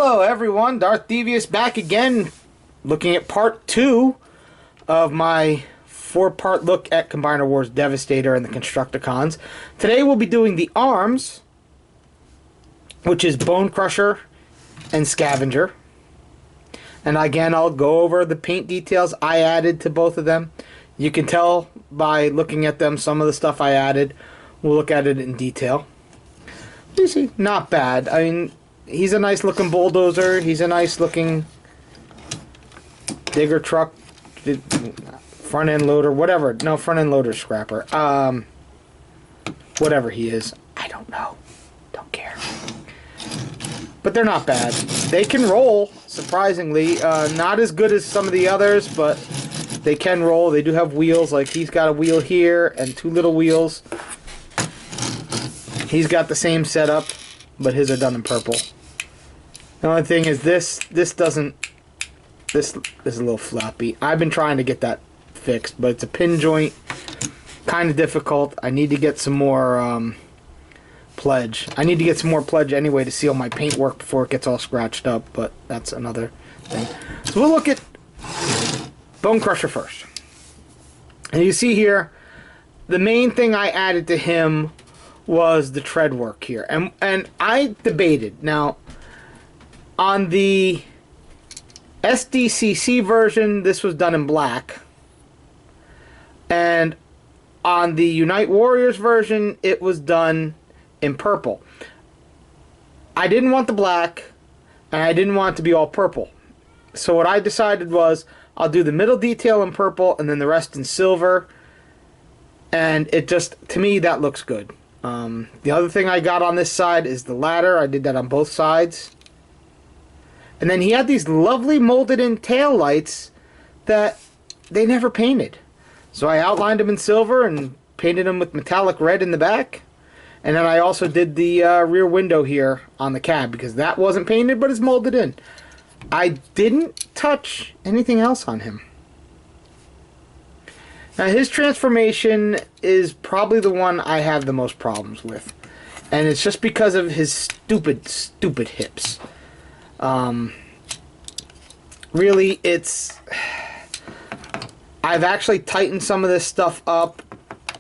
Hello everyone, Darth Devious back again, looking at part 2 of my 4-part look at Combiner Wars Devastator and the Constructicons. Today we'll be doing the arms, which is Bonecrusher and Scavenger. And again, I'll go over the paint details I added to both of them. You can tell by looking at them some of the stuff I added. We'll look at it in detail. You see, not bad. I mean, he's a nice looking bulldozer. He's a nice looking digger truck, front end loader, whatever. No, front end loader scrapper. Whatever he is, I don't know. Don't care. But they're not bad. They can roll, surprisingly. Not as good as some of the others, but they can roll. They do have wheels. Like he's got a wheel here and 2 little wheels. He's got the same setup, but his are done in purple. The only thing is this doesn't. This is a little floppy. I've been trying to get that fixed, but it's a pin joint. Kind of difficult. I need to get some more pledge. I need to get some more pledge anyway to seal my paintwork before it gets all scratched up, but that's another thing. So we'll look at Bonecrusher first. And you see here, the main thing I added to him was the tread work here. And I debated. Now, on the SDCC version, this was done in black. And on the Unite Warriors version, it was done in purple. I didn't want the black, and I didn't want it to be all purple. So what I decided was, I'll do the middle detail in purple, and then the rest in silver. And it just, to me, that looks good. The other thing I got on this side is the ladder. I did that on both sides. And then he had these lovely molded in tail lights that they never painted. So I outlined them in silver and painted them with metallic red in the back. And then I also did the rear window here on the cab because that wasn't painted but it's molded in. I didn't touch anything else on him. Now his transformation is probably the one I have the most problems with. And it's just because of his stupid hips. Really, it's... I've actually tightened some of this stuff up,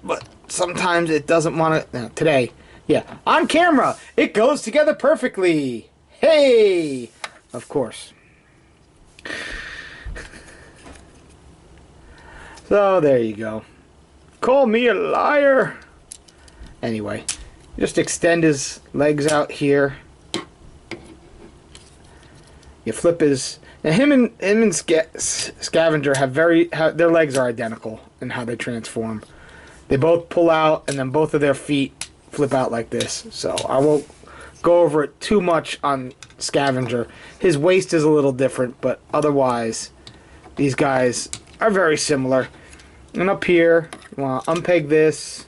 but sometimes it doesn't want to... today, yeah, on camera, it goes together perfectly. Hey! Of course. So, there you go. Call me a liar. Anyway, just extend his legs out here. You flip his... Now him and Scavenger have their legs are identical in how they transform. They both pull out and then both of their feet flip out like this. So I won't go over it too much on Scavenger. His waist is a little different, but otherwise these guys are very similar. And up here, you want to unpeg this.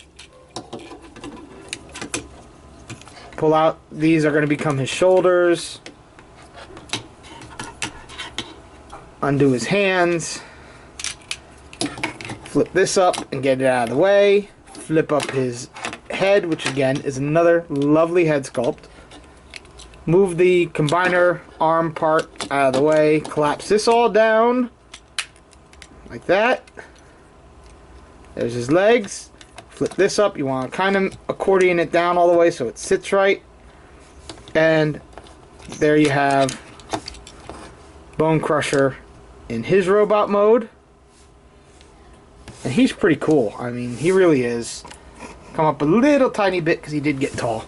Pull out. These are going to become his shoulders. Undo his hands. Flip this up and get it out of the way. Flip up his head, which again is another lovely head sculpt. Move the combiner arm part out of the way. Collapse this all down. Like that. There's his legs. Flip this up. You want to kind of accordion it down all the way so it sits right. And there you have Bonecrusher in his robot mode. And he's pretty cool. I mean, he really is. Come up a little tiny bit because he did get tall.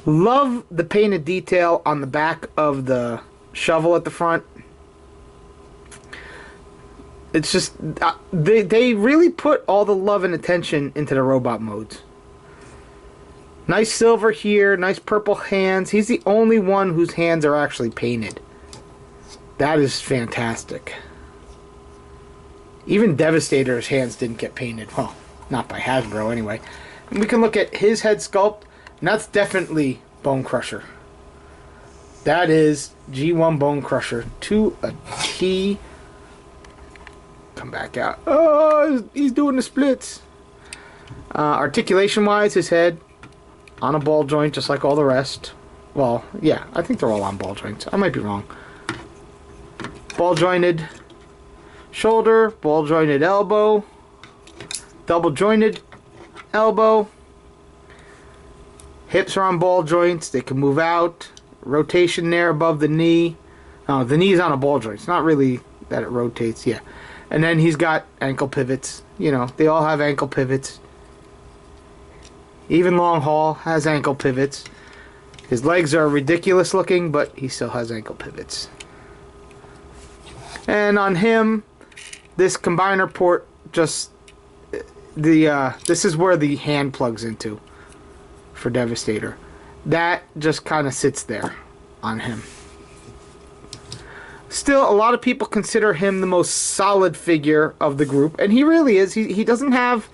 Love the painted detail on the back of the shovel at the front. It's just, they really put all the love and attention into the robot modes. Nice silver here, nice purple hands. He's the only one whose hands are actually painted. That is fantastic. Even Devastator's hands didn't get painted. Well, not by Hasbro anyway. And we can look at his head sculpt, and that's definitely Bonecrusher. That is G1 Bonecrusher to a T. Come back out. Oh, he's doing the splits. Articulation-wise, his head on a ball joint, just like all the rest. Well, yeah, I think they're all on ball joints. I might be wrong. Ball jointed shoulder, ball jointed elbow, double jointed elbow. Hips are on ball joints. They can move out. Rotation there above the knee. Oh, the knee's on a ball joint. It's not really that it rotates. Yeah. And then he's got ankle pivots. You know, they all have ankle pivots. Even Long Haul has ankle pivots. His legs are ridiculous looking, but he still has ankle pivots. And on him, this combiner port just this is where the hand plugs into for Devastator. That just kind of sits there on him. Still, a lot of people consider him the most solid figure of the group, and he really is. He doesn't have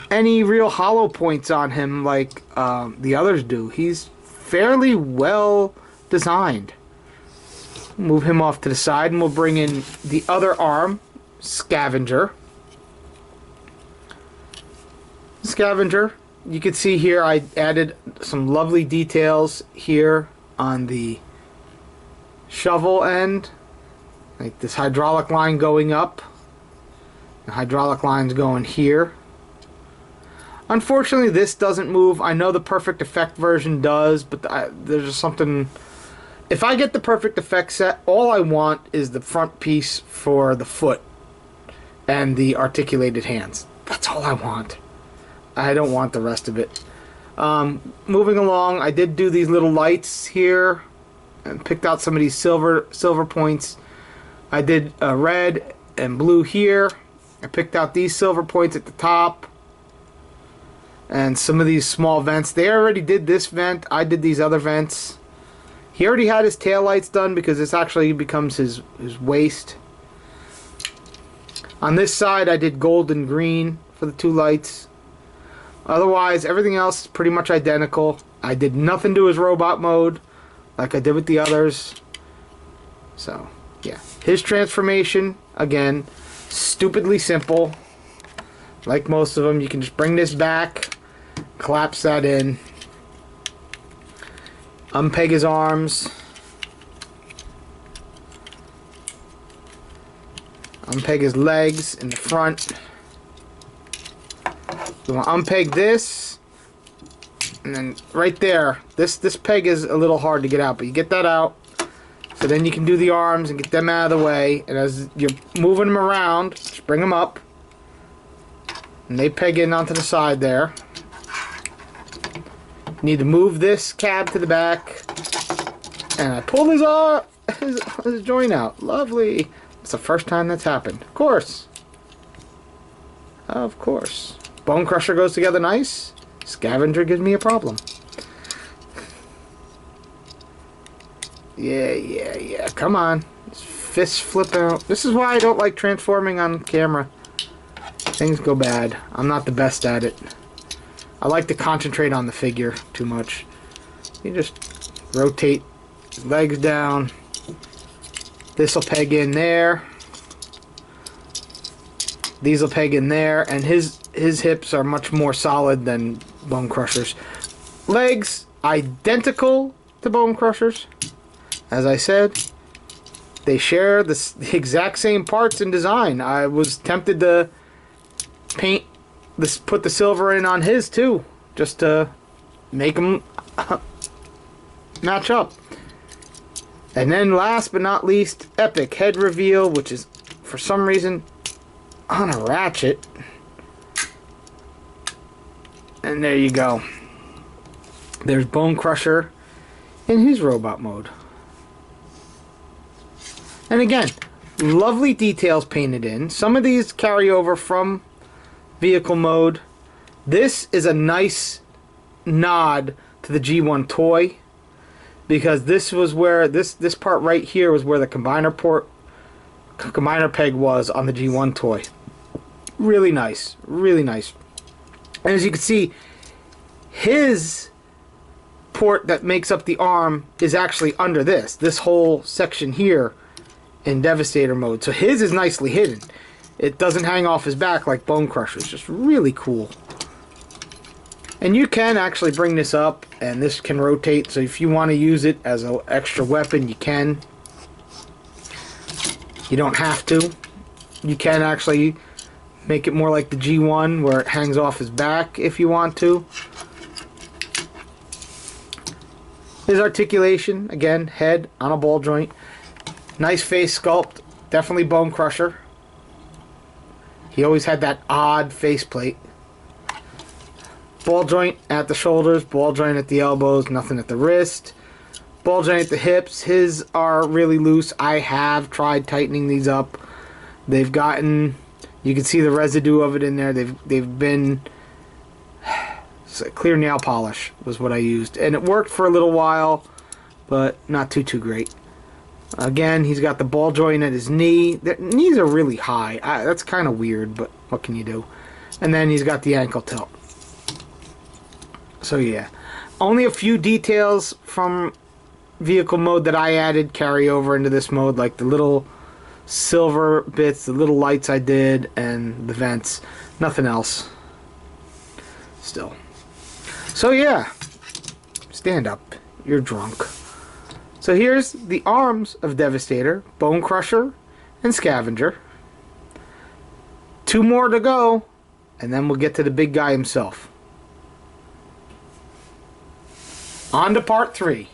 any real hollow points on him like the others do. He's fairly well designed. Move him off to the side, and we'll bring in the other arm, Scavenger. Scavenger, you can see here I added some lovely details here on the shovel end, like this hydraulic line going up, the hydraulic line's going here. Unfortunately, this doesn't move. I know the Perfect Effect version does, but there's just something. If I get the Perfect Effect set, all I want is the front piece for the foot and the articulated hands. That's all I want. I don't want the rest of it. Moving along, I did do these little lights here and picked out some of these silver points. I did red and blue here. I picked out these silver points at the top and some of these small vents. They already did this vent. I did these other vents. He already had his tail lights done because this actually becomes his waist. On this side, I did gold and green for the two lights. Otherwise, everything else is pretty much identical. I did nothing to his robot mode like I did with the others. So, yeah. His transformation, again, stupidly simple. Like most of them, you can just bring this back, collapse that in, unpeg his arms, unpeg his legs in the front. So we'll unpeg this, and then right there, this peg is a little hard to get out, but you get that out, so then you can do the arms and get them out of the way, and as you're moving them around, just bring them up, and they peg in onto the side there. You need to move this cab to the back, and I pulled his joint out. Lovely. It's the first time that's happened. Of course. Of course. Bonecrusher goes together nice. Scavenger gives me a problem. Yeah. Come on. Fist flipping out. This is why I don't like transforming on camera. Things go bad. I'm not the best at it. I like to concentrate on the figure too much. You just rotate his legs down. This will peg in there. These will peg in there, and his hips are much more solid than Bonecrusher's. Legs, identical to Bonecrusher's. As I said, they share the exact same parts and design. I was tempted to paint this, put the silver in on his too, just to make them match up. And then last but not least, epic head reveal, which is for some reason on a ratchet. And there you go. There's Bonecrusher in his robot mode. And again, lovely details painted in. Some of these carry over from vehicle mode. This is a nice nod to the G1 toy, because this was where this part right here was where the combiner peg was on the G1 toy. Really nice, really nice. And as you can see, his port that makes up the arm is actually under this whole section here in Devastator mode. So his is nicely hidden. It doesn't hang off his back like Bonecrusher's. Just really cool. And you can actually bring this up, and this can rotate, so if you want to use it as an extra weapon, you can. You don't have to. You can actually make it more like the G1, where it hangs off his back if you want to. His articulation, again, head on a ball joint. Nice face sculpt, definitely Bonecrusher. He always had that odd faceplate. Ball joint at the shoulders, ball joint at the elbows, nothing at the wrist. Ball joint at the hips. His are really loose. I have tried tightening these up. They've gotten, you can see the residue of it in there. They've been, clear nail polish was what I used. And it worked for a little while, but not too great. Again, he's got the ball joint at his knee. The knees are really high. That's kind of weird, but what can you do? And then he's got the ankle tilt. So yeah, only a few details from vehicle mode that I added carry over into this mode, like the little silver bits, the little lights I did, and the vents. Nothing else. Still. So yeah, stand up. You're drunk. So here's the arms of Devastator, Bonecrusher, and Scavenger. 2 more to go, and then we'll get to the big guy himself. On to part 3.